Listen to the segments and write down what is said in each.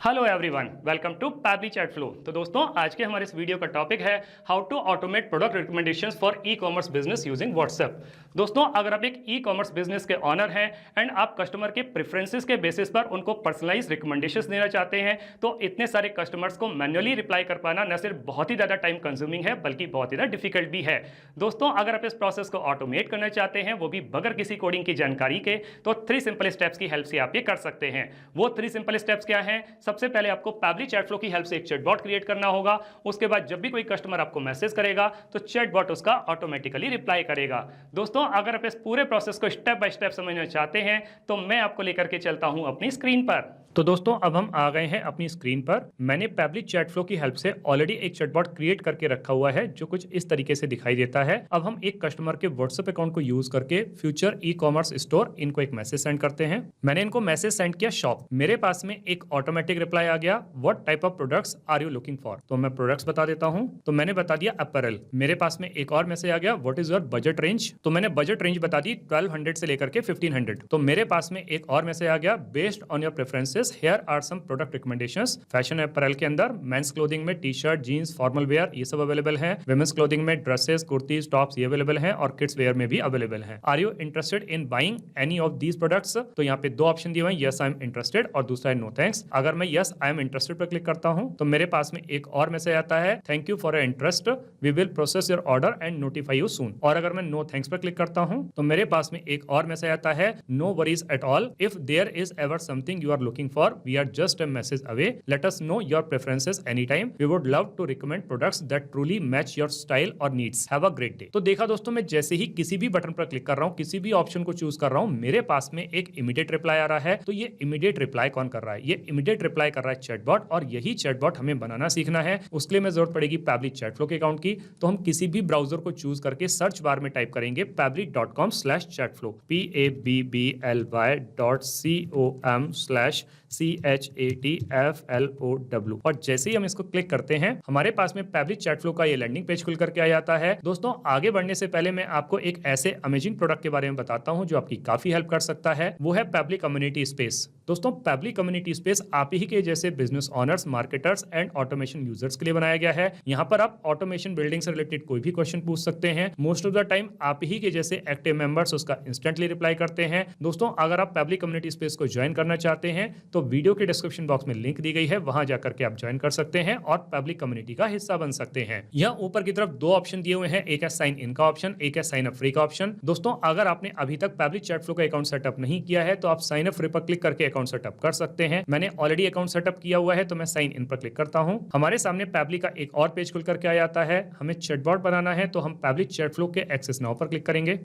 Hello everyone, welcome to Pabbly chat flow. तो दोस्तों, आज के हमारे इस वीडियो का टॉपिक है how to automate product recommendations for e commerce business using WhatsApp. दोस्तों, अगर आप एक ई कॉमर्स बिजनेस के ऑनर हैं एंड आप कस्टमर के प्रेफरेंसेस के बेसिस पर उनको पर्सनलाइज रिकमेंडेशंस देना चाहते हैं, तो इतने सारे कस्टमर्स को मैन्युअली रिप्लाई कर पाना न सिर्फ बहुत ही ज़्यादा टाइम कंज्यूमिंग है, बल्कि बहुत ही ज़्यादा डिफिकल्ट भी है। दोस्तों, अगर आप इस प्रोसेस को ऑटोमेट करना चाहते हैं, वो भी बगैर किसी कोडिंग की जानकारी के, तो 3 सिंपल स्टेप्स की हेल्प से आप ये कर सकते हैं। वो 3 सिंपल स्टेप्स क्या हैं? सबसे पहले आपको पैबली चैट फ्लो की हेल्प से एक चैटबॉट क्रिएट करना होगा। उसके बाद जब भी कोई कस्टमर आपको मैसेज करेगा तो चैटबॉट उसका ऑटोमेटिकली रिप्लाई करेगा। दोस्तों, अगर आप इस पूरे प्रोसेस को स्टेप बाय स्टेप समझना चाहते हैं तो मैं आपको लेकर के चलता हूं अपनी स्क्रीन पर। तो दोस्तों, अब हम आ गए हैं अपनी स्क्रीन पर। मैंने पैबली चैट फ्लो की हेल्प से ऑलरेडी एक चैटबॉट क्रिएट करके रखा हुआ है जो कुछ इस तरीके से दिखाई देता है। अब हम एक कस्टमर के व्हाट्सएप अकाउंट को यूज करके फ्यूचर ई कॉमर्स स्टोर इनको एक मैसेज सेंड करते हैं। मैंने इनको मैसेज सेंड किया शॉप। मेरे पास में एक ऑटोमेटिक रिप्लाई आ गया, what type of products are you looking for. तो मैं प्रोडक्ट्स बता देता हूं। तो मैंने बता दिया अपैरल। मेरे पास में एक और मैसेज आ गया, what is your budget range. तो मैंने बजट रेंज बता दी 1200 से लेकर के 1500। तो मेरे पास में एक और मैसेज आ गया, based on your preferences here are some product recommendations. Fashion apparel के अंदर मेंस क्लोथिंग में T shirt, jeans, formal wear ये सब अवेलेबल है। वुमेन्स क्लोथिंग में ड्रेसेस, कुर्तीज, टॉप्स ये अवेलेबल है और किड्स वेयर में भी अवेलेबल है। Are you interested in buying any of these products. तो यहाँ पे 2 ऑप्शन दिए हुए हैं, यस आई एम इंटरेस्टेड और दूसरा है नो थैंक्स। अगर मैं यस आई एम इंटरेस्टेड पर क्लिक करता हूं तो मेरे पास में एक और मैसेज आता है, thank you for your interest, we will process your order and notify you soon. और अगर मैं नो थैंक्स पर क्लिक करता हूं तो मेरे पास में एक और मैसेज आता है, no worries at all, if there is ever something you are looking for, we are just a message away, let us know your preferences anytime, we would love to recommend products that truly match your style or needs, have a great day। तो देखा दोस्तों, मैं जैसे ही किसी भी button पर click कर रहा हूं, किसी भी ऑप्शन को चूज कर रहा हूं, मेरे पास में एक इमीडिएट रिप्लाई आ रहा है। तो ये इमीडिएट रिप्लाई कौन कर रहा है? ये इमीडिएट रिप्लाई कर रहा है चैटबॉट, और यही चैटबॉट हमें बनाना सीखना है। उसके लिए हमें जरूरत पड़ेगी पैबली चैट फ्लो के अकाउंट की। तो हम किसी भी ब्राउजर को चूज करके सर्च बार में टाइप करेंगे pably.com/chatflow, pabby.com/chatflow। और जैसे ही हम इसको क्लिक करते हैं, हमारे पास में पैबली चैट फ्लो का ये लैंडिंग पेज खुल करके आ जाता है। दोस्तों, आगे बढ़ने से पहले मैं आपको एक ऐसे अमेजिंग प्रोडक्ट के बारे में बताता हूं जो आपकी काफी हेल्प कर सकता है। वो है पैबली कम्युनिटी स्पेस। दोस्तों, पैबली कम्युनिटी स्पेस आप ही के जैसे business honours, marketers and automation users के लिए बनाया गया है। यहाँ पर आप ऑटोमेशन बिल्डिंग से रिलेटेड कोई भी क्वेश्चन पूछ सकते हैं। मोस्ट ऑफ द टाइम आप ही के जैसे एक्टिव मेंबर्स उसका इंस्टेंटली रिप्लाई करते हैं। दोस्तों, अगर आप पैबली कम्युनिटी स्पेस को ज्वाइन करना चाहते हैं तो वीडियो के डिस्क्रिप्शन बॉक्स में लिंक दी गई है, वहां जाकर के आप ज्वाइन कर सकते हैं और पब्लिक कम्युनिटी का हिस्सा बन सकते हैं। यहाँ ऊपर की तरफ 2 ऑप्शन दिए हुए हैं, एक है साइन इन का ऑप्शन, एक है साइन अप फ्री का ऑप्शन। दोस्तों, अगर आपने अभी तक पैबली चैट फ्लो का अकाउंट सेटअप नहीं किया है तो आप साइन अप फ्री पर क्लिक करके अकाउंट सेटअप कर सकते हैं। मैंने ऑलरेडी अकाउंट सेटअप किया हुआ है तो मैं साइन इन पर क्लिक करता हूं। हमारे सामने पैबली का एक और पेज खुल करके आ जाता है। हमें चैटबॉट बनाना है तो हम पैबली चैट फ्लो के एक्सेस नाउ पर क्लिक करेंगे।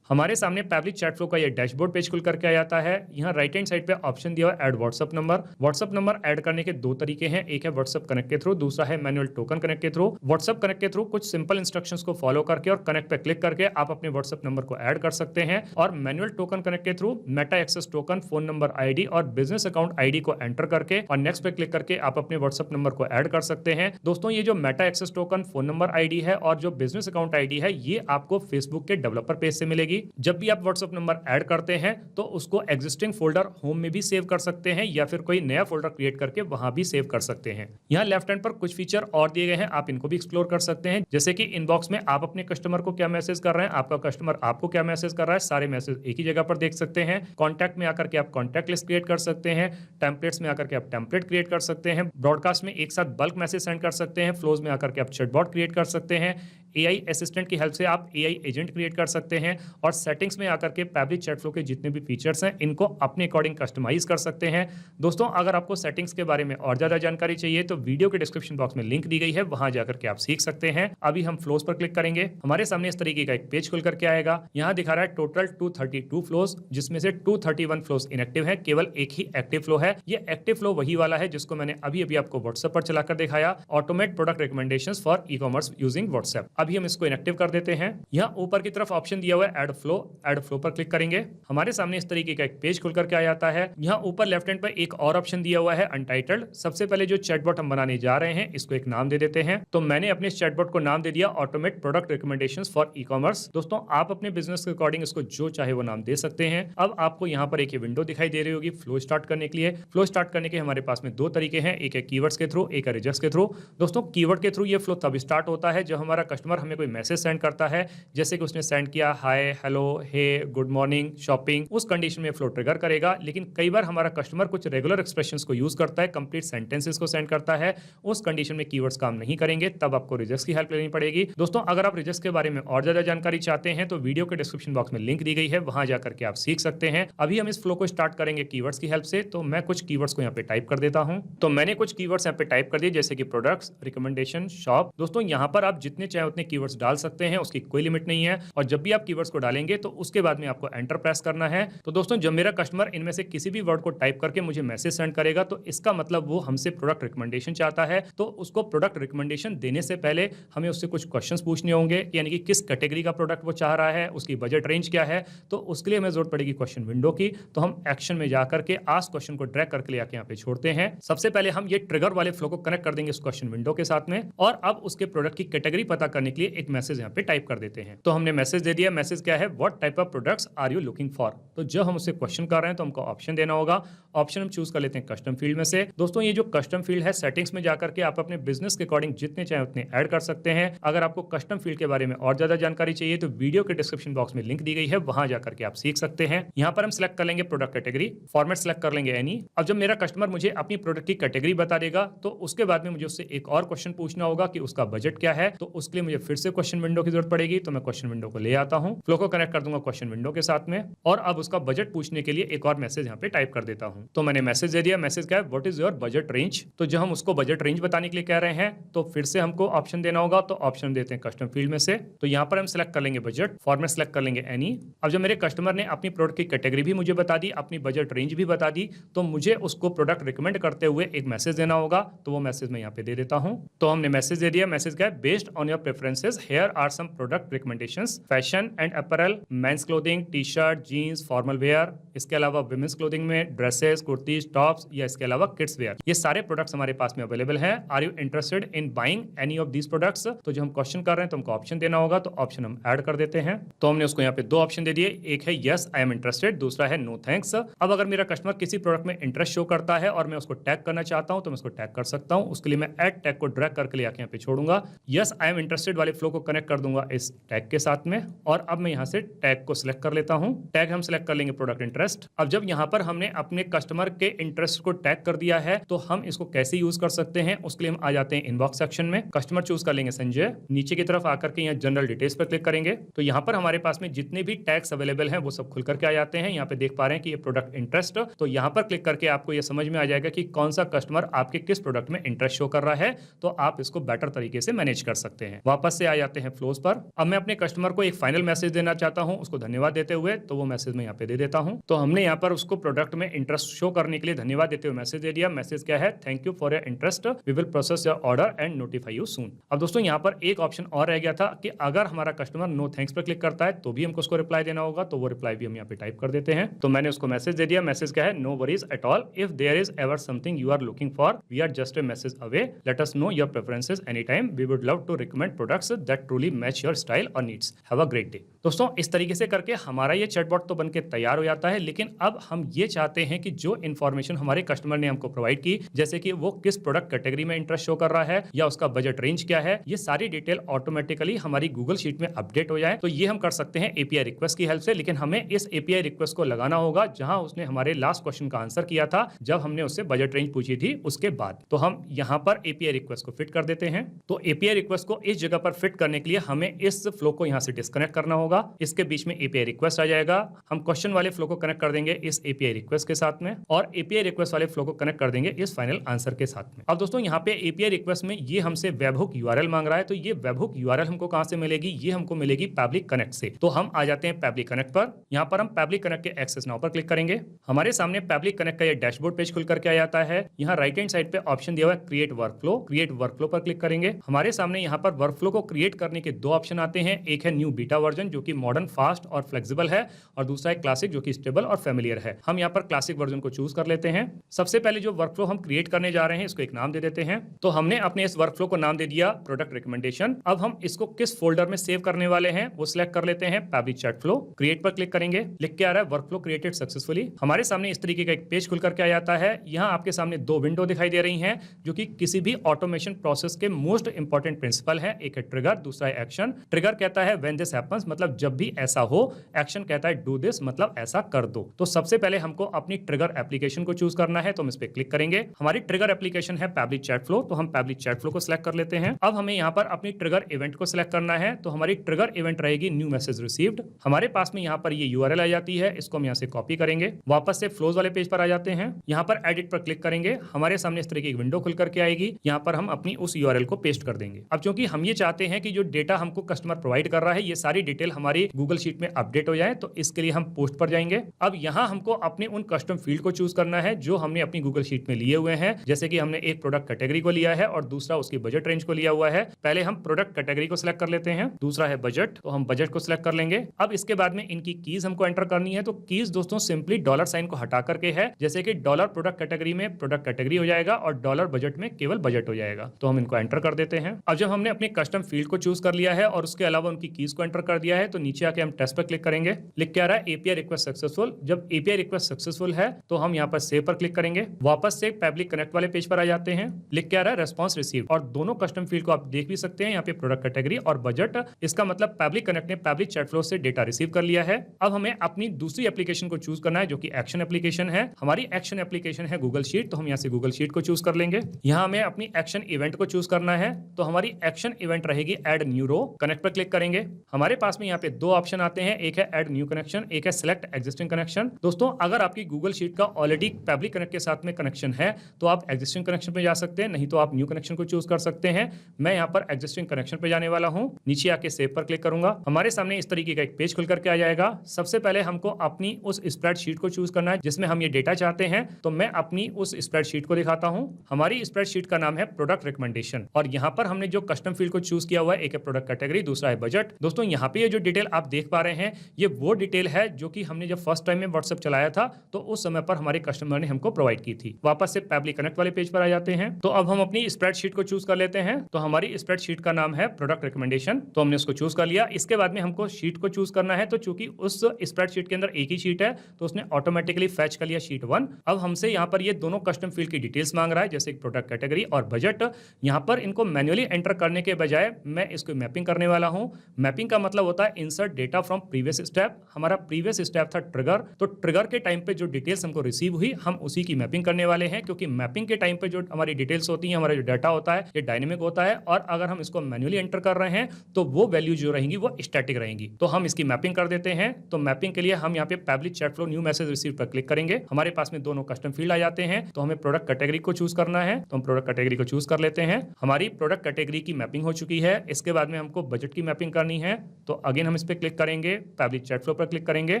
हमारे सामने पैबली चैट फ्लो का ये डैशबोर्ड पेज खुल करके आ जाता है। यहाँ राइट हैंड साइड पे ऑप्शन दिया हुआ है add WhatsApp number. WhatsApp number add करने के 2 तरीके हैं, एक है व्हाट्सएप कनेक्ट के थ्रू, दूसरा है मैनुअल टोकन कनेक्ट के थ्रू। व्हाट्सएप कनेक्ट के थ्रू कुछ सिंपल इंस्ट्रक्शंस को फॉलो करके और कनेक्ट पे क्लिक करके आप अपने व्हाट्सएप नंबर को ऐड कर सकते हैं। और मैनुअल टोकन कनेक्ट के through Meta access token, phone number ID और बिजनेस अकाउंट आईडी को एंटर करके और नेक्स्ट पे क्लिक करके आप अपने व्हाट्सएप नंबर को ऐड कर सकते हैं। दोस्तों, ये जो Meta access token, phone number ID है और जो बिजनेस अकाउंट आईडी है, ये आपको फेसबुक के डेवलपर पेज से मिलेगी। जब भी आप व्हाट्सएप नंबर ऐड करते हैं तो उसको एग्जिस्टिंग फोल्डर होम में भी सेव कर सकते हैं या फिर कोई नया फोल्डर क्रिएट करके वहां भी सेव कर सकते हैं। यहाँ लेफ्ट हैंड पर कुछ फीचर और दिए गए हैं, आप इनको भी एक्सप्लोर कर सकते हैं। जैसे कि इनबॉक्स में आप अपने कस्टमर को क्या मैसेज कर रहे हैं, आपका कस्टमर आपको क्या मैसेज कर रहा है, सारे मैसेज एक ही जगह पर देख सकते हैं। कॉन्टैक्ट में आकर के आप कॉन्टैक्ट लिस्ट क्रिएट कर सकते हैं। टेम्पलेट्स में आकर के आप टेम्पलेट क्रिएट कर सकते हैं। ब्रॉडकास्ट में एक साथ बल्क मैसेज सेंड कर सकते हैं। फ्लोज में आकर के आप चैटबॉट क्रिएट कर सकते हैं। एआई असिस्टेंट की हेल्प से आप एआई एजेंट क्रिएट कर सकते हैं। और सेटिंग्स में आकर के पैबली चैट फ्लो के जितने भी फीचर्स हैं इनको अपने अकॉर्डिंग कस्टमाइज कर सकते हैं। दोस्तों, अगर आपको सेटिंग्स के बारे में और ज्यादा जानकारी चाहिए तो वीडियो के डिस्क्रिप्शन बॉक्स में लिंक दी गई है, वहां जाकर के आप सीख सकते हैं। अभी हम फ्लोज पर क्लिक करेंगे। हमारे सामने इस तरीके का एक पेज खुल करके आएगा। यहाँ दिखा रहा है टोटल 232 फ्लोज, जिसमें से 231 फ्लोज इनएक्टिव है, केवल एक ही एक्टिव फ्लो है। ये एक्टिव फ्लो वही वाला है जिसको मैंने अभी अभी आपको व्हाट्सएप पर चलाकर दिखाया, automate product recommendations for e commerce using WhatsApp. अभी हम इसको इनएक्टिव कर देते हैं। यहाँ ऊपर की तरफ ऑप्शन दिया हुआ है ऐड फ्लो पर क्लिक करेंगे। हमारे सामने इस तरीके का एक पेज खुल करके आ जाता है। यहाँ ऊपर लेफ्ट हैंड पर एक और ऑप्शन दिया हुआ है अनटाइटल्ड। सबसे पहले जो चैटबॉट हम बनाने जा रहे हैं इसको एक नाम दे देते हैं। तो मैंने अपने चैटबॉट को नाम दे दिया automate product recommendations for e commerce. दोस्तों आप अपने बिजनेस के अकॉर्डिंग इसको जो चाहे वो नाम दे सकते हैं। अब आपको यहाँ पर एक विंडो दिखाई दे रही होगी फ्लो स्टार्ट करने के लिए। फ्लो स्टार्ट करने के हमारे पास में दो तरीके हैं, एक है कीवर्ड्स के थ्रू, एक है रिजल्ट्स के थ्रू। दोस्तों कीवर्ड के थ्रू ये फ्लो तब स्टार्ट होता है जब हमारा कस्टमर हमें कोई मैसेज सेंड करता है, जैसे कि उसने सेंड किया हाय, हेलो, हे, गुड मॉर्निंग, शॉपिंग। उस कंडीशन में फ्लो ट्रिगर करेगा। लेकिन कई बार हमारा कस्टमर कुछ रेगुलर एक्सप्रेशंस को यूज करता है, कंप्लीट सेंटेंसेस को सेंड करता है, उस कंडीशन में कीवर्ड्स काम नहीं करेंगे, तब आपको रिजल्ट्स की हेल्प लेनी पड़ेगी। दोस्तों अगर आप रिजल्ट्स के बारे में और ज्यादा जानकारी चाहते हैं तो वीडियो के डिस्क्रिप्शन बॉक्स में लिंक दी गई है, वहां जाकर के आप सीख सकते हैं। अभी हम इस फ्लो को स्टार्ट करेंगे कीवर्ड्स की हेल्प से। तो मैं कुछ कीवर्ड्स को यहाँ पे टाइप कर देता हूँ। तो मैंने कुछ कीवर्ड्स यहाँ पे टाइप कर दिए, जैसे कि प्रोडक्ट्स, रिकमेंडेशन, शॉप। दोस्तों यहाँ पर आप जितने चाहे उतने कीवर्ड्स डाल सकते हैं, उसकी कोई लिमिट नहीं है। और जब भी आप कीवर्ड्स को डालेंगे तो उसके बाद में आपको एंटर प्रेस करना है। तो दोस्तों जब मेरा कस्टमर इनमें से किसी भी वर्ड को टाइप करके मुझे मैसेज सेंड करेगा तो इसका मतलब वो हमसे प्रोडक्ट रिकमेंडेशन चाहता है। तो उसको प्रोडक्ट रिकमेंडेशन देने से पहले हमें उससे कुछ क्वेश्चंस पूछने होंगे, यानी कि किस कैटेगरी का प्रोडक्ट वो चाह रहा है, उसकी बजट रेंज क्या है। तो उसके लिए हमें जरूरत पड़ेगी क्वेश्चन विंडो की। तो हम एक्शन में जाकर के आस्क क्वेश्चन को ड्रैग करके ले आके यहाँ पे छोड़ते हैं। सबसे पहले हम ये ट्रिगर वाले फ्लो को कनेक्ट कर देंगे इस क्वेश्चन विंडो के साथ में, और अब उसके प्रोडक्ट की कैटेगरी पता करने के लिए एक मैसेज यहाँ पे टाइप कर देते हैं। तो हमने मैसेज दे दिया। मैसेज क्या है, what type of products are you looking for. तो जब हम उससे क्वेश्चन कर रहे हैं तो हमको ऑप्शन देना होगा। ऑप्शन हम चूज कर लेते हैं कस्टम फील्ड में से। दोस्तों ये जो कस्टम फील्ड है, सेटिंग्स में जाकर के आप अपने बिजनेस के अकॉर्डिंग जितने चाहे उतने ऐड कर सकते हैं। अगर आपको कस्टम फील्ड के बारे में और ज्यादा जानकारी चाहिए तो वीडियो के डिस्क्रिप्शन बॉक्स में लिंक दी गई है, वहां जाकर के आप सीख सकते हैं। यहाँ पर हम सिलेक्ट कर लेंगे प्रोडक्ट कैटेगरी, फॉर्मेट सिलेक्ट कर लेंगे एनी। अब जब मेरा कस्टमर मुझे अपनी प्रोडक्ट की कैटेगरी बता देगा तो उसके बाद में मुझे उससे एक और क्वेश्चन पूछना होगा कि उसका बजट क्या है। तो उसके लिए मुझे फिर से क्वेश्चन विंडो की जरूरत पड़ेगी। तो मैं क्वेश्चन विंडो को ले आता हूँ, फ्लो को कनेक्ट कर दूंगा क्वेश्चन विंडो के साथ में, और अब उसका बजट पूछने के लिए एक और मैसेज यहाँ पे टाइप कर देता हूँ। तो मैंने मैसेज दे दिया। मैसेज क्या है, what is your budget range. तो जब हम उसको बजट रेंज बताने के लिए कह रहे हैं तो फिर से हमको ऑप्शन देना होगा। तो ऑप्शन देते हैं कस्टम फील्ड में से। तो यहाँ पर हम सिलेक्ट कर लेंगे बजट, फॉर्मेट सिलेक्ट कर लेंगे एनी। अब जब मेरे कस्टमर ने अपनी प्रोडक्ट की कैटेगरी भी मुझे बता दी, अपनी बजट रेंज भी बता दी, तो मुझे उसको प्रोडक्ट रिकमेंड करते हुए एक मैसेज देना होगा। तो वो मैसेज मैं यहाँ पे दे देता हूँ। तो हमने मैसेज दे दिया। मैसेज क्या है, based on your preferences here are some product recommendations, fashion and apparel, men's clothing, T shirt, jeans, formal wear, इसके अलावा वुमेन्स क्लोथिंग में ड्रेसेस, कुर्तीज, टॉप्स, या इसके अलावा किड्स वेयर। ये सारे प्रोडक्ट्स हमारे पास में अवेलेबल हैं। Are you interested in buying any of these products. तो जो हम क्वेश्चन कर रहे हैं तो हमको ऑप्शन देना होगा। तो ऑप्शन हम ऐड कर देते हैं। तो हमने उसको यहाँ पे दो ऑप्शन दे दिए, एक है यस आई एम इंटरेस्टेड, दूसरा है नो थैंक्स। अब अगर मेरा कस्टमर किसी प्रोडक्ट में इंटरेस्ट शो करता है और मैं उसको टैग करना चाहता हूं तो मैं उसको टैग कर सकता हूं। उसके लिए मैं ऐड टैग को ड्रैग करके ले आके यहाँ पे छोड़ूंगा। यस आई एम इंटरेस्टेड वाले फ्लो को कनेक्ट कर दूंगा इस टैग के साथ में, और अब मैं यहाँ से टैग को सिलेक्ट कर लेता हूँ। टैग हम सिलेक्ट कर लेंगे प्रोडक्ट इंटरेस्ट। अब जब यहाँ पर हमने अपने कस्टमर के इंटरेस्ट को टैग कर दिया है तो हम इसको कैसे यूज कर सकते हैं, उसके लिए हम आ जाते हैं इनबॉक्स सेक्शन में। कस्टमर चूज कर लेंगे संजय, नीचे की तरफ आकर के यहाँ जनरल डिटेल्स पर क्लिक करेंगे। तो यहाँ पर हमारे पास में जितने भी टैग्स अवेलेबल हैं वो सब खुल करके आ जाते हैं। यहाँ पे देख पा रहे हैं कि ये प्रोडक्ट इंटरेस्ट। तो यहाँ पर क्लिक करके आपको ये समझ में आ जाएगा कि कौन सा कस्टमर आपके किस प्रोडक्ट में इंटरेस्ट शो कर रहा है। तो आप इसको बेटर तरीके से मैनेज कर सकते हैं। वापस से आ जाते हैं फ्लोज पर। अब मैं अपने कस्टमर को एक फाइनल मैसेज देना चाहता हूँ, उसको धन्यवाद देते हुए। तो वो मैसेज मैं यहाँ पे दे देता हूँ। तो हमने यहाँ पर उसको प्रोडक्ट में इंटरेस्ट शो करने के लिए धन्यवाद देते हुए मैसेज दे दिया। मैसेज क्या है, thank you for your interest, we will process your order and notify you soon. अब दोस्तों यहाँ पर एक ऑप्शन और रह गया था कि अगर हमारा कस्टमर नो थैंक्स पर क्लिक करता है तो भी हमको उसको रिप्लाई देना होगा। तो वो रिप्लाई भी हम यहाँ पे टाइप कर देते हैं। तो मैंने उसको मैसेज दे दिया। मैसेज क्या है, no worries at all, if there is ever something you are looking for, we are just a message away, let us know your preferences any time, we would love to recommend products that truly match your style और needs, have a great day. दोस्तों इस तरीके से करके हमारा ये chatbot तो बनके तैयार हो जाता है, लेकिन अब हम ये चाहते हैं कि जो इन्फॉर्मेशन हमारे कस्टमर ने हमको प्रोवाइड की, जैसे कि वो किस प्रोडक्ट कैटेगरी में इंटरेस्ट शो कर रहा है या उसका बजट रेंज क्या है, ये सारी डिटेल ऑटोमेटिकली हमारी गूगल शीट में अपडेट हो जाए। तो ये हम कर सकते हैं एपीआई रिक्वेस्ट की हेल्प से, लेकिन हमें इस एपीआई रिक्वेस्ट को लगाना होगा जहां उसने हमारे लास्ट क्वेश्चन का आंसर किया था जब हमने उससे बजट रेंज पूछी थी उसके बाद। तो हम यहाँ पर एपीआई रिक्वेस्ट को फिट कर देते हैं। तो एपीआई रिक्वेस्ट को इस जगह पर फिट करने के लिए हमें इस फ्लो को यहाँ से डिस्कनेक्ट करना होगा। इसके बीच में एपीआई रिक्वेस्ट आ जाएगा। हम क्वेश्चन वाले फ्लो को कनेक्ट कर देंगे इस एपीआई रिक्वेस्ट के साथ में, और एपीआई रिक्वेस्ट वाले फ्लो को कनेक्ट कर देंगे इस फाइनल आंसर के साथ में। अब दोस्तों यहाँ पे एपीआई रिक्वेस्ट में ये हमसे वेबहुक यूआरएल मांग रहा है। तो ये वेबहुक यूआरएल हमको कहां से मिलेगी, ये हमको मिलेगी पब्लिक कनेक्ट से। तो हम आ जाते हैं पब्लिक कनेक्ट पर। यहाँ पर हम पब्लिक कनेक्ट के एक्सेस नाउ पर क्लिक करेंगे। हमारे सामने पब्लिक कनेक्ट का ये डैशबोर्ड पेज खुल करके आ जाता है। यहाँ राइट हैंड साइड पे ऑप्शन दिया हुआ है क्रिएट वर्कफ्लो। क्रिएट वर्कफ्लो पर क्लिक करेंगे। हमारे सामने यहाँ पर वर्कफ्लो को क्रिएट करने के दो ऑप्शन आते हैं, एक है न्यू बीटा वर्जन जो कि मॉडर्न, फास्ट और फ्लेक्सिबल है, और दूसरा है क्लासिक जो कि स्टेबल और फेमिलियर है। हम यहाँ पर क्लासिक वर्जन को चूज कर लेते हैं। सबसे पहले जो वर्कफ्लो हम क्रिएट करने जा रहे हैं इसको एक नाम दे देते हैं। तो हमने अपने इस वर्कफ्लो को नाम दे दिया प्रोडक्ट रिकमेंडेशन। अब हम इसको किस फोल्डर में सेव करने वाले हैं वो सिलेक्ट कर लेते हैं, पैब्लिक चैट फ्लो। क्रिएट पर क्लिक करेंगे, लिख के आ रहा है वर्कफ्लो क्रिएटेड सक्सेसफुली। हमारे सामने इस तरीके का एक पेज खुल करके आ जाता है। यहाँ आपके सामने दो विंडो दिखाई दे रही हैं जो कि किसी भी ऑटोमेशन प्रोसेस के मोस्ट इंपॉर्टेंट प्रिंसिपल है। एक है ट्रिगर, दूसरा है एक्शन। ट्रिगर कहता है व्हेन दिस हैपेंस, मतलब जब भी ऐसा हो। एक्शन कहता है डू दिस, मतलब ऐसा कर दो। तो सबसे पहले हमको अपनी ट्रिगर एप्लीकेशन को चूज करना है, तो हम इस पे क्लिक करेंगे। हमारी ट्रिगर एप्लीकेशन है पैब्लिक चैट फ्लो, तो हम पैब्लिक चैट फ्लो को सिलेक्ट कर लेते हैं। अब हमें यहाँ पर अपनी ट्रिगर इवेंट को सिलेक्ट करना है, तो हमारी ट्रिगर इवेंट रहेगी न्यू मैसेज रिसीव्ड। हमारे पास में यहाँ पर ये यूआरएल आ जाती है, इसको हम यहाँ से कॉपी करेंगे, वापस से फ्लोज वाले पेज पर आ जाते हैं। यहाँ पर एडिट पर क्लिक करेंगे, हमारे सामने इस तरह की एक विंडो खुल करके आएगी। यहाँ पर हम अपनी उस यूआरएल को पेस्ट कर देंगे। अब क्योंकि हम ये चाहते हैं कि जो डेटा हमको कस्टमर प्रोवाइड कर रहा है ये सारी डिटेल हमारी गूगल शीट में अपडेट हो जाए, तो इसके लिए हम पोस्ट पर जाएंगे। अब यहाँ हमको अपने उन कस्टम फील्ड को चूज करना है जो हमने अपनी गूगल शीट में लिए हुए हैं। जैसे कि हमने एक प्रोडक्ट कैटेगरी को लिया है और दूसरा उसकी बजट रेंज को लिया हुआ है। पहले हम प्रोडक्ट कैटेगरी को सिलेक्ट कर लेते हैं, दूसरा है बजट, तो हम बजट को सिलेक्ट कर लेंगे। अब इसके बाद में इनकी कीज हमको एंटर करनी है, तो कीज दोस्तों सिंपली डॉलर साइन को हटा करके है, जैसे कि डॉलर प्रोडक्ट कैटेगरी में प्रोडक्ट कैटेगरी हो जाएगा और डॉलर बजट में केवल बजट हो जाएगा। तो हम इनको एंटर कर देते हैं। अब जब हमने अपने कस्टम फील्ड को चूज कर लिया है और उसके अलावा उनकी कीज को एंटर कर दिया है, तो नीचे आके हम टेस्ट पर क्लिक करेंगे। लिख के आ रहा है एपीआई रिक्वेस्ट सक्सेसफुल। जब एपीआई रिक्वेस्ट सक्सेसफुल है तो हम यहाँ पर सेव पर क्लिक करेंगे, वापस से पैब्लिक कनेक्ट वाले पेज पर आ जाते हैं। लिख के आ रहा है रेस्पॉन्स रिसीव, और दोनों कस्टम फील्ड को आप देख भी सकते हैं यहाँ पे, प्रोडक्ट कैटेगरी और बजट। इसका मतलब पैब्लिक कनेक्ट ने पैब्लिक चैट फ्लो से डेटा रिसीव कर लिया है। अब हमें अपनी दूसरी एप्लीकेशन को चूज करना है जो कि एक्शन एप्लीकेशन है। हमारी एक्शन एप्लीकेशन है गूगल शीट, तो हम यहाँ से गूगल शीट को चूज कर लेंगे। यहाँ हमें अपनी एक्शन इवेंट को चूज करना है, तो हमारी एक्शन इवेंट रहेगी एड न्यू रो। कनेक्ट पर क्लिक करेंगे। हमारे पास में यहाँ पे दो ऑप्शन आते हैं, एक है एड न्यू कनेक्शन, एक है सिलेक्ट एग्जिस्टिंग कनेक्शन। दोस्तों अगर आपकी गूगल शीट का ऑलरेडी पैब्लिक कनेक्ट के साथ में कनेक्शन है तो आप एग्जिस्टिंग कनेक्शन पे जा सकते हैं, नहीं तो आप न्यू कनेक्शन को चूज कर सकते हैं। मैं यहाँ पर एग्जिस्टिंग कनेक्शन पे जाने वाला हूँ। नीचे आके सेव पर क्लिक करूंगा। हमारे सामने इस तरीके का एक पेज खुल करके आ जाएगा। सबसे पहले हमको अपनी उस स्प्रेडशीट को चूज करना है जिसमें हम ये डेटा चाहते हैं, तो मैं अपनी उस स्प्रेडशीट को दिखाता हूँ। हमारी स्प्रेडशीट का नाम है प्रोडक्ट रिकमेंडेशन, और यहाँ पर हमने जो कस्टम फील्ड को चूज किया हुआ है, एक है प्रोडक्ट कैटेगरी, दूसरा है बजट। दोस्तों यहाँ पे ये जो डिटेल आप देख पा रहे हैं ये वो डिटेल है जो कि हमने जब फर्स्ट टाइम में व्हाट्सएप चलाया था तो उस समय पर हमारे कस्टमर ने हमको प्रोवाइड की थी। वापस से पैब्लिक कनेक्ट वाले पेज पर आ जाते हैं, तो अब हम अपनी स्प्रेडशीट को चूज कर लेते हैं। तो हमारी स्प्रेडशीट का नाम है प्रोडक्ट रिकमेंडेशन, तो हमने उसको चूज कर लिया। इसके बाद में हमको शीट को चूज करना है, तो चूंकि उस स्प्रेडशीट के अंदर एक ही शीट है तो उसने ऑटोमेटिकली फैच कर लिया शीट 1। अब हमसे यहाँ पर ये दोनों कस्टम फील्ड की डिटेल्स मांग रहा है, जैसे प्रोडक्ट कैटेगरी और बजट। यहाँ पर इनको मैन्युअली एंटर करने के बजाय मैं इसको मैपिंग करने वाला हूँ। मैपिंग का मतलब होता है insert data from previous step. हमारा प्रीवियस स्टेप था ट्रिगर, तो ट्रिगर के टाइम पे जो डिटेल्स हमको रिसीव हुई हम उसी की मैपिंग करने वाले हैं, क्योंकि मैपिंग के टाइम पे जो हमारी डिटेल्स होती हैं, हमारा जो डाटा होता है ये डायनेमिक होता है, और अगर हम इसको मैन्युअली एंटर कर रहे हैं तो वो वैल्यू जो रहेंगी वो स्टैटिक रहेंगी। तो हम इसकी मैपिंग कर देते हैं। तो मैपिंग के लिए हम यहाँ पे public chat flow new message receive पर क्लिक करेंगे। हमारे पास में दोनों कस्टम फील्ड आ जाते हैं, तो हमें प्रोडक्ट कैटेगरी को चूज करना है, तो हम प्रोडक्ट कैटेगरी को चूज कर लेते हैं। हमारी प्रोडक्ट कैटेगरी की मैपिंग हो चुकी है। इसके बाद में हमको बजट की मैपिंग करनी है, तो अगेन हम इस पे क्लिक करेंगे, पैब्लिक चैट फ्लो पर क्लिक करेंगे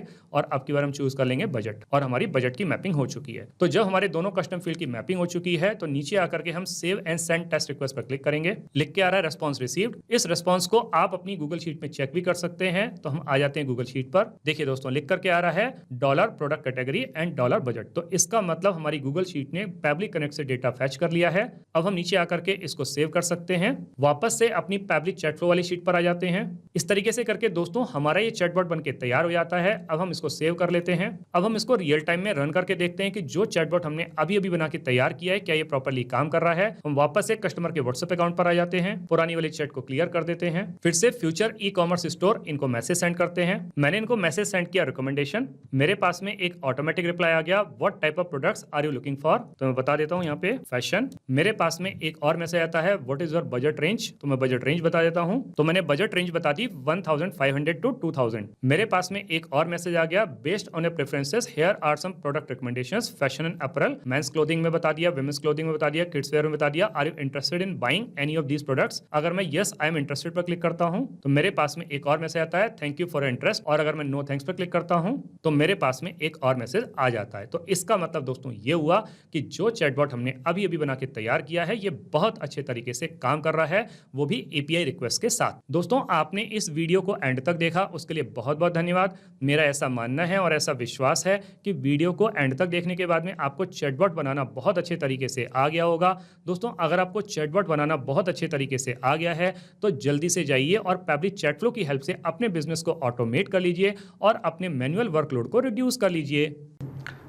और अब की बार हम चूज कर लेंगे बजट, और हमारी बजट की मैपिंग हो चुकी है। तो जब हमारे दोनों कस्टम फील्ड की मैपिंग हो चुकी है तो नीचे आकर के हम save and send test request पर क्लिक करेंगे। लिख के आ रहा है रेस्पॉन्स रिसीव्ड। इस रेस्पॉन्स को आप अपनी गूगल शीट में चेक भी कर सकते हैं, तो हम आ जाते हैं गूगल शीट पर। देखिए दोस्तों लिख करके आ रहा है dollar product category and dollar budget, तो इसका मतलब हमारी गूगल शीट ने पैब्लिक कनेक्ट से डेटा फैच कर लिया है। अब हम नीचे आकर के इसको सेव कर सकते हैं, वापस से अपनी पैब्लिक चैट फ्लो वाली शीट पर आ जाते हैं। इस तरीके से करके दोस्तों हमारा ये चैटबॉट बनके तैयार हो जाता है। अब हम इसको सेव कर लेते हैं। अब हम इसको रियल टाइम में रन करके देखते हैं कि जो चैटबॉट हमने अभी अभी बना के तैयार किया है क्या ये प्रॉपर्ली काम कर रहा है। हम वापस से कस्टमर के व्हाट्सएप अकाउंट पर आ जाते हैं, पुरानी वाली चैट को क्लियर कर देते हैं, फिर से फ्यूचर ई कॉमर्स स्टोर इनको मैसेज सेंड करते हैं। मैंने इनको मैसेज सेंड किया रिकमेंडेशन, मेरे पास में एक ऑटोमेटिक रिप्लाई आ गया, what type of products are you looking for, तो मैं बता देता हूँ यहाँ पे फैशन। मेरे पास में एक और मैसेज आता है what is your budget range, तो मैं बजट रेंज बता देता हूँ, तो मैंने बजट रेंज बता दी 1500 टू 2000। मेरे पास में एक और मैसेज आ गया, based on your preferences here are some product recommendations, fashion and apparel, men's clothing में बता दिया, वुमेन्स क्लोथिंग में बता दिया, किड्स वेयर में बता दिया, are you interested in buying any of these products. अगर मैं यस आई एम इंटरेस्टेड पर क्लिक करता हूँ तो मेरे पास में एक और मैसेज आता है thank you for your interest, और अगर मैं नो थैंक्स पर क्लिक करता हूँ तो मेरे पास में एक और मैसेज आ जाता है। तो इसका मतलब दोस्तों ये हुआ कि जो चैटबॉट हमने अभी अभी बना के तैयार किया है ये बहुत अच्छे तरीके से काम कर रहा है, वो भी भी API रिक्वेस्ट के साथ। दोस्तों, आपने इस वीडियो को एंड तक देखा, उसके लिए बहुत बहुत धन्यवाद। मेरा ऐसा मानना है और ऐसा विश्वास है कि वीडियो को एंड तक देखने के बाद में आपको चैटबॉट बनाना बहुत अच्छे तरीके से आ गया होगा। दोस्तों, अगर आपको चैटबॉट बनाना बहुत अच्छे तरीके से आ गया है तो जल्दी से जाइए और पैबली चैटफ्लो की हेल्प से अपने बिजनेस को ऑटोमेट कर लीजिए और अपने मैनुअल वर्कलोड को रिड्यूस कर लीजिए।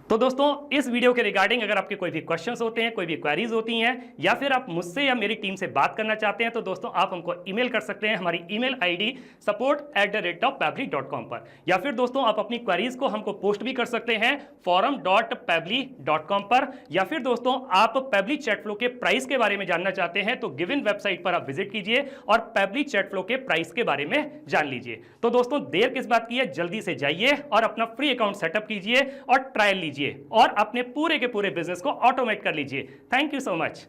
तो दोस्तों, इस वीडियो के रिगार्डिंग अगर आपके कोई भी क्वेश्चंस होते हैं, कोई भी क्वेरीज होती हैं, या फिर आप मुझसे या मेरी टीम से बात करना चाहते हैं, तो दोस्तों आप हमको ईमेल कर सकते हैं हमारी ईमेल आईडी support@pebly.com पर, या फिर दोस्तों आप अपनी क्वेरीज को हमको पोस्ट भी कर सकते हैं forum.pebly.com पर, या फिर दोस्तों आप पेबली चैटफ्लो के प्राइस के बारे में जानना चाहते हैं तो गिवन वेबसाइट पर आप विजिट कीजिए और पेबली चैटफ्लो के प्राइस के बारे में जान लीजिए। तो दोस्तों, देर किस बात की है, जल्दी से जाइए और अपना फ्री अकाउंट सेटअप कीजिए और ट्रायल लीजिए और अपने पूरे के पूरे बिजनेस को ऑटोमेट कर लीजिए। Thank you so much.